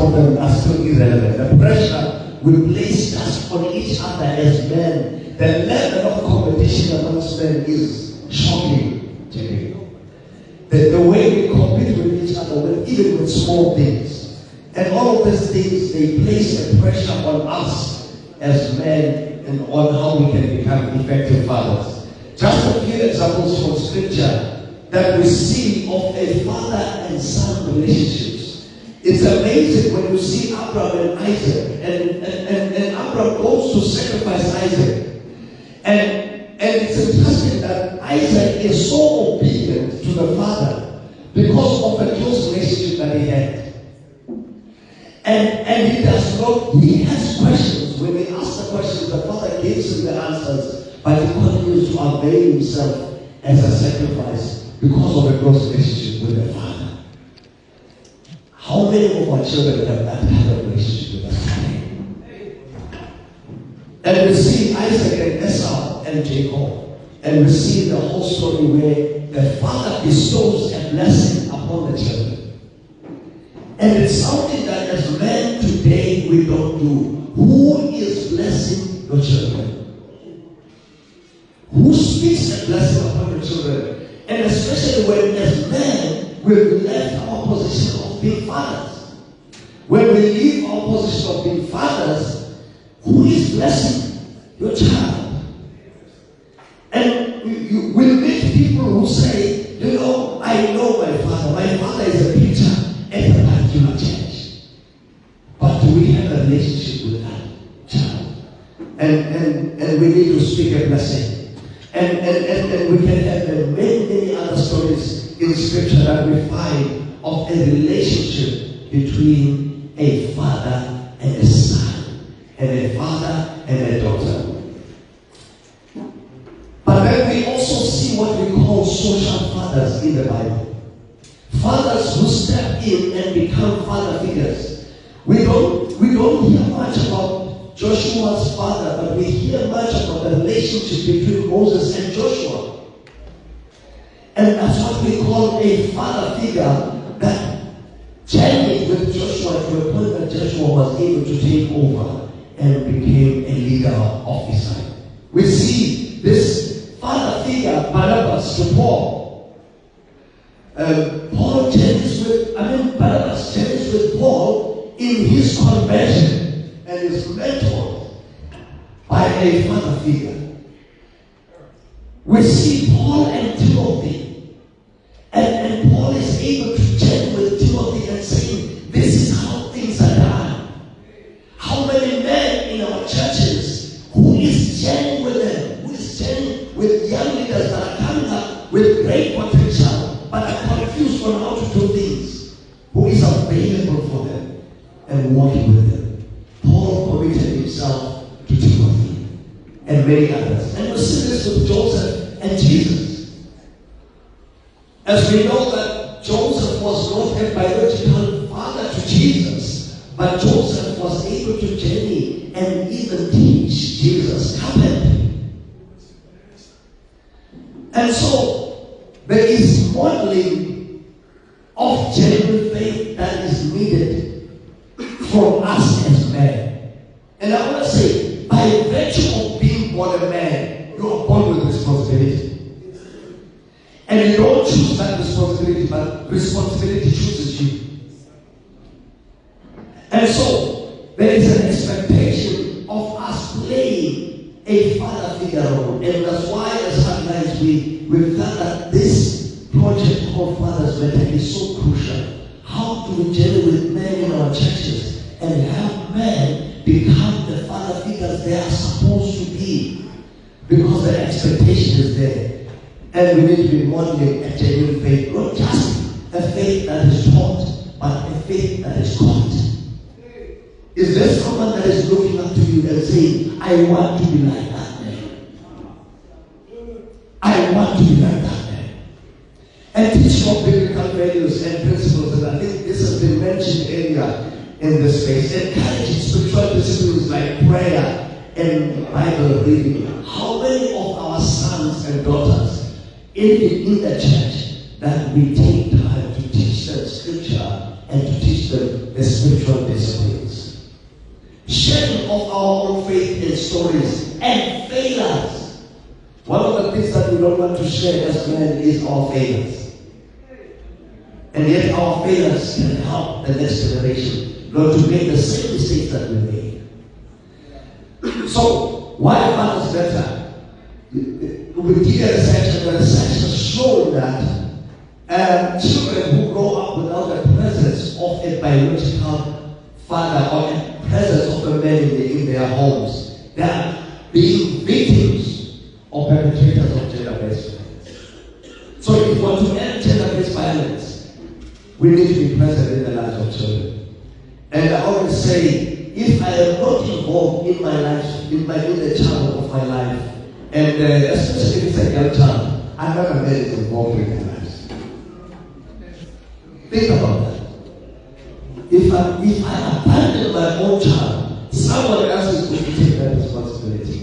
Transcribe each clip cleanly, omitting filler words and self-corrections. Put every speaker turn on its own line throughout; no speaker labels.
of them are still irrelevant. The pressure we place just on each other as men, the level of competition amongst men is shocking to me. The way we compete with each other, even with small things. And all of these things, they place a pressure on us as men and on how we can become effective fathers. Just a few examples from scripture that we see of a father and son relationships. It's amazing when you see Abraham and Isaac, and Abraham goes to sacrifice Isaac. And it's interesting that Isaac is so obedient to the father because of a close relationship that he had. And he has questions. When he asks the questions, the father gives him the answers, but he continues to avail himself as a sacrifice because of a close relationship with the father. How many of our children have that kind of relationship with us today? And we see Isaac and Esau and Jacob, and we see the whole story where the father bestows a blessing upon the children. And it's something that as men today we don't do. Who is blessing your children? Who speaks a blessing upon your children? And especially when as men we've left our position of being fathers. When we leave our position of being fathers, who is blessing your child? And we meet people who say, you know, I know my father. My father is a preacher at the particular church. But do we have a relationship with that child? And we need to speak a blessing. And we can have many other stories in scripture that we find of a relationship between a father and a son, and a father and a daughter. But then we also see what we call social fathers in the Bible. Fathers who step in and become father figures. We don't hear much about Joshua's father, but we hear much about the relationship between Moses and Joshua. And that's what we call a father figure that journeyed with Joshua to a point that Joshua was able to take over and became a leader of Israel. We see this father figure, Barnabas, to Paul. Barnabas journeys with Paul in his conversion and is mentored by a father figure. We see Paul and Timothy, and Paul is able to journey with Timothy and saying, this is how things are done. How many men in our churches who is journeying with them, who is journeying with young leaders that are coming up with great potential, but are confused on how to do things, who is available for them and working with them. Paul committed himself to Timothy and many others. And we see this with Joseph and Jesus. As we know that Joseph was not a biological father to Jesus, but Joseph was able to journey and even teach Jesus carpentry. And so there is modeling of genuine faith that is needed from us as men. And I want to say, by virtue of being born a man, you are born with responsibility. And you don't choose that responsibility, but responsibility chooses you. And so there is an expectation of us playing a father figure role. And that's why as Heartlines we felt that this project called Fathers Matter is so crucial. How do we journey with men in our churches and help men become the father figures they are supposed to be? Because the expectation is there. And we need to be modeling a genuine faith, not just a faith that is taught, but a faith that is caught. Is there someone that is looking up to you and saying, I want to be like that man? I want to be like that man. And teach more biblical values and principles, and I think this has been mentioned earlier in this space. Encouraging spiritual disciplines like prayer and Bible reading. How many of our sons and daughters in the church that we take time to teach them scripture and to teach them the spiritual spiritual disciplines. Sharing of our own faith and stories and failures. One of the things that we don't want to share as men is our failures. And yet our failures can help the next generation not to make the same mistakes that we made. So, why fathers matter? We did a research, and the research has shown that children who grow up without the presence of a biological father or a presence of a man in their homes, they are being victims or perpetrators of gender-based violence. So if we want to end gender-based violence, we need to be present in the lives of children. And I always say, if I am not involved in my life, in the child of my life, and especially if it's a young child, I never made it involved in their lives. Think about that. If I abandon my own child, someone else is going to take that responsibility.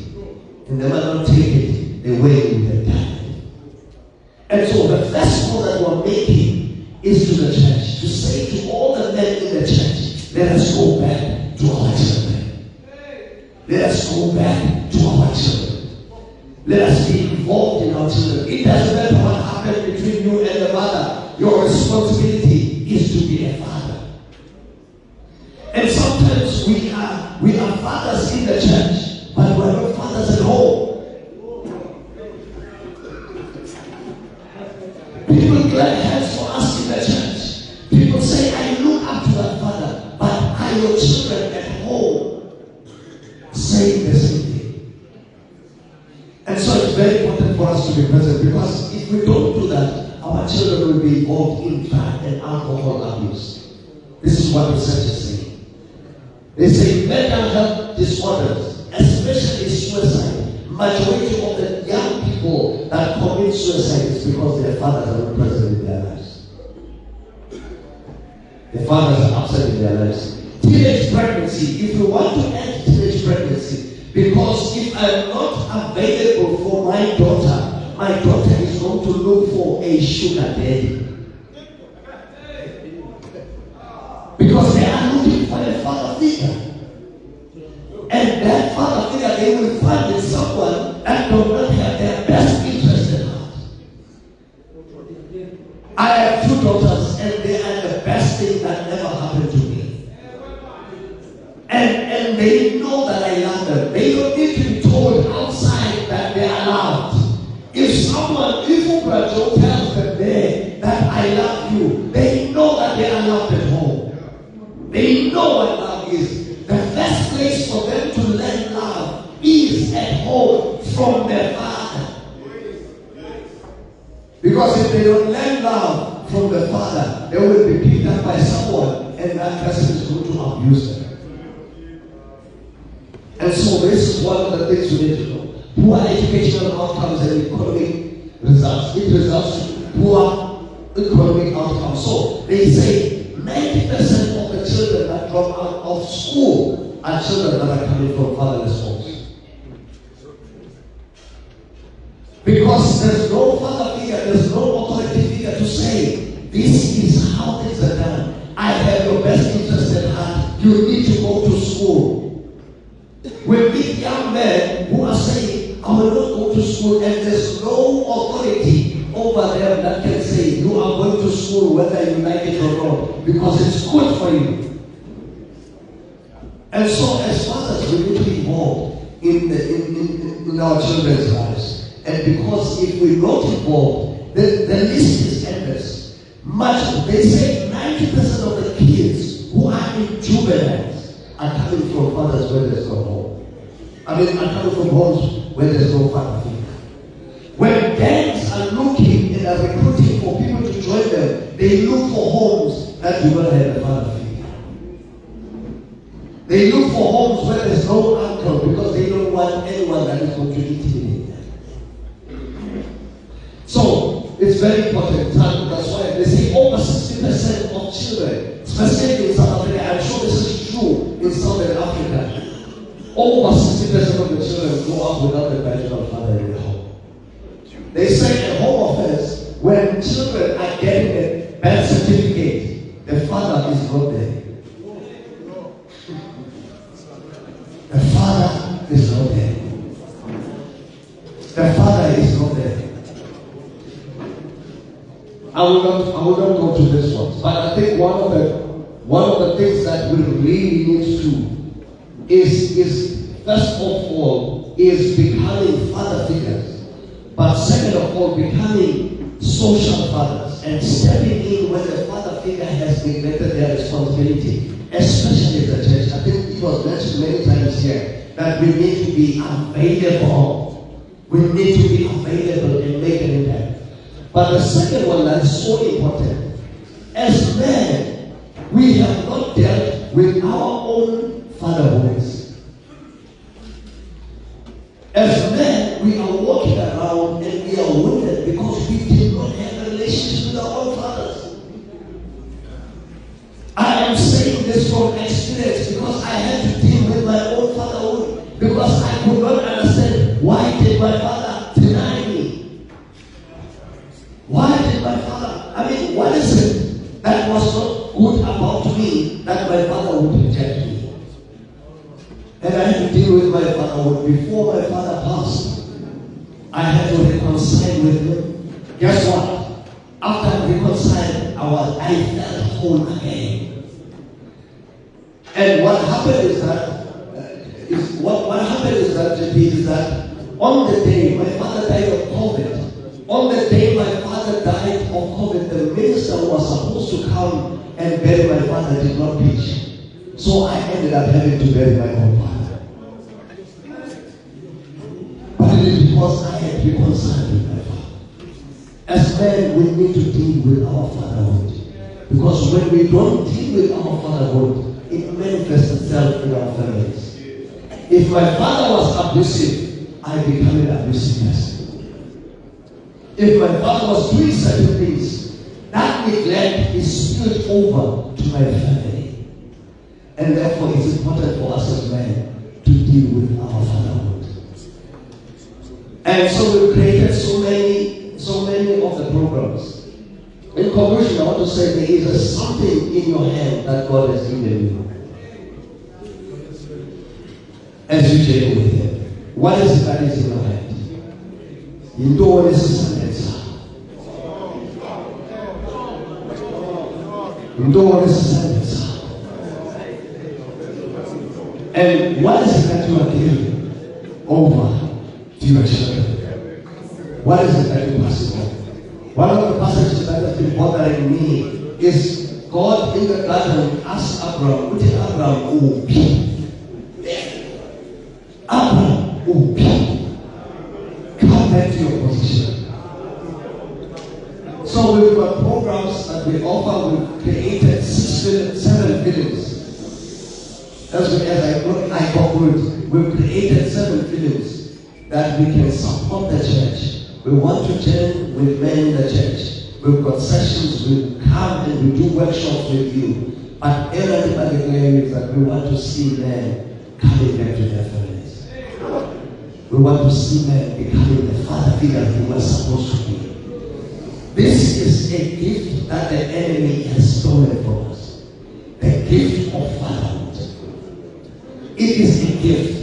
And they might not take it the way we have done it. And so the first call that we're making is to the church, to say to all the men in the church, let us go back to our children. Let us go back to our children. Let us be involved in our children. It doesn't matter what happened between you and the mother. Your responsibility is to be a father. And sometimes we are fathers in the church, but we're not fathers at home. People clap hands for us in the church. People say, I look up to that father, but are your children at home saying the same thing? And so it's very important for us to be present, because if we don't do that, our children will be involved in drug and alcohol abuse. This is what research is saying. They say mental health disorders, especially suicide, majority of the young people that commit suicide is because their fathers are not present in their lives. The fathers are absent in their lives. Teenage pregnancy, if you want to end teenage pregnancy, because if I'm not available for my daughter is going to look for a sugar daddy. Because they are looking for a father figure. And that father figure they will find in someone that does not have their best interest at heart. I have 2 daughters, and they are the best thing that ever happened to me. And they know that I love them. They don't need to be told outside that they are loved. If someone, if Joe tells them there that I love you, they know that they are loved at home. They know what love is. The first place for them to learn love is at home from their father. Because if they don't learn love from the father, they will be picked up by someone, and that person is going to abuse them. And so this is one of the things we need to know. Poor educational outcomes and economic results. It results in poor economic outcomes. So they say 90% of the children that drop out of school are children that are coming from fatherless homes. Because there's no father figure, there's no authority figure to say, this is how things are done. I have your best interest at heart. You need to go to school. We meet young men who are saying, I will not go to school, and there's no authority over them that can say, you are going to school whether you like it or not, because it's good for you. And so as fathers, we need to be involved in our children's lives. And because if we're not involved, the list is endless. They say 90% of the kids who are in juveniles are coming from fathers where there's no home. Are coming from homes where there's no father figure. When gangs are looking and are recruiting for people to join them, they look for homes that do not have a father figure. They look for homes where there's no uncle, because they don't want anyone that is going to intimidate them. So it's very important. That's why they say over 60% of children, especially in South Africa, I'm sure this is true in Southern Africa, over 60% of the children grow up without the biological father in the home. They say a home offense, when children are getting a birth certificate, the father is not there. is not there. The father is not there. I will not go to this one, but I think one of the things that we really need to is first of all is becoming father figures, but second of all becoming social fathers and stepping in when the father figure has neglected their responsibility, especially the church. I think it was mentioned many times here that we need to be available. We need to be available and make an impact. But the second one that is so important, as men, we have not dealt with our own fatherhoods. As men, we are walking around and we are wounded because we did not have a relationship with our own fathers. I am saying this from experience because I had to deal with my own fatherhood because I could not understand why did my father deny me. Why did my father, what is it that was not good about me that my father would reject me? And I had to deal with my fatherhood. Before my father passed, I had to reconcile with him. Guess what? After I reconciled, I felt whole again. And what happened is that, on the day my father died of COVID, on the day my father died of COVID, the minister who was supposed to come and bury my father did not preach. So I ended up having to bury my own father. But it is because I had reconciled with my father. As men, we need to deal with our fatherhood. Because when we don't deal with our fatherhood, it manifests itself in our families. If my father was abusive, I become an abusive person. If my father was doing certain things, that neglect is spilled over to my family. And therefore it's important for us as men to deal with our fatherhood. And so we've created so many of the programs. In conclusion, I want to say there is something in your hand that God has given you. As you deal with Him, what is it that is in your hand? You don't want to see something. You don't want to see something. And what is it that you are giving over to your children? What is it that you pass on? One of the passages that has been bothering me is God in the garden asked Abraham, what did Abraham come back to your position. So we've got programs that we offer. We've created 7 films. As I conclude, we've created 7 films that we can support the church. We want to join with men in the church. We've got sessions, we come and we do workshops with you. But everybody is that we want to see men coming back to their families. We want to see men becoming the father figure they were supposed to be. This is a gift that the enemy has stolen from us. The gift of fatherhood. It is a gift.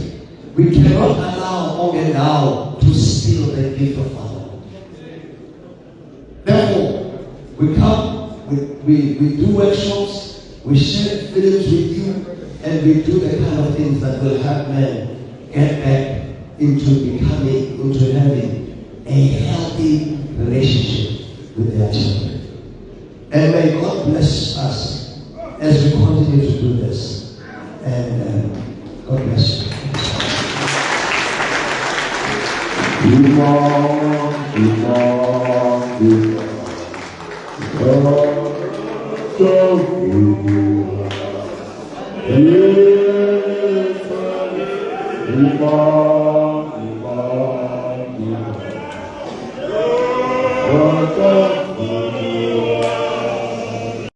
We cannot allow only now to steal the gift of fatherhood. Therefore, we come, we do workshops, we share films with you, and we do the kind of things that will help men get back into having a healthy relationship with their children. And may God bless us as we continue to do this. And God bless you.
Iman,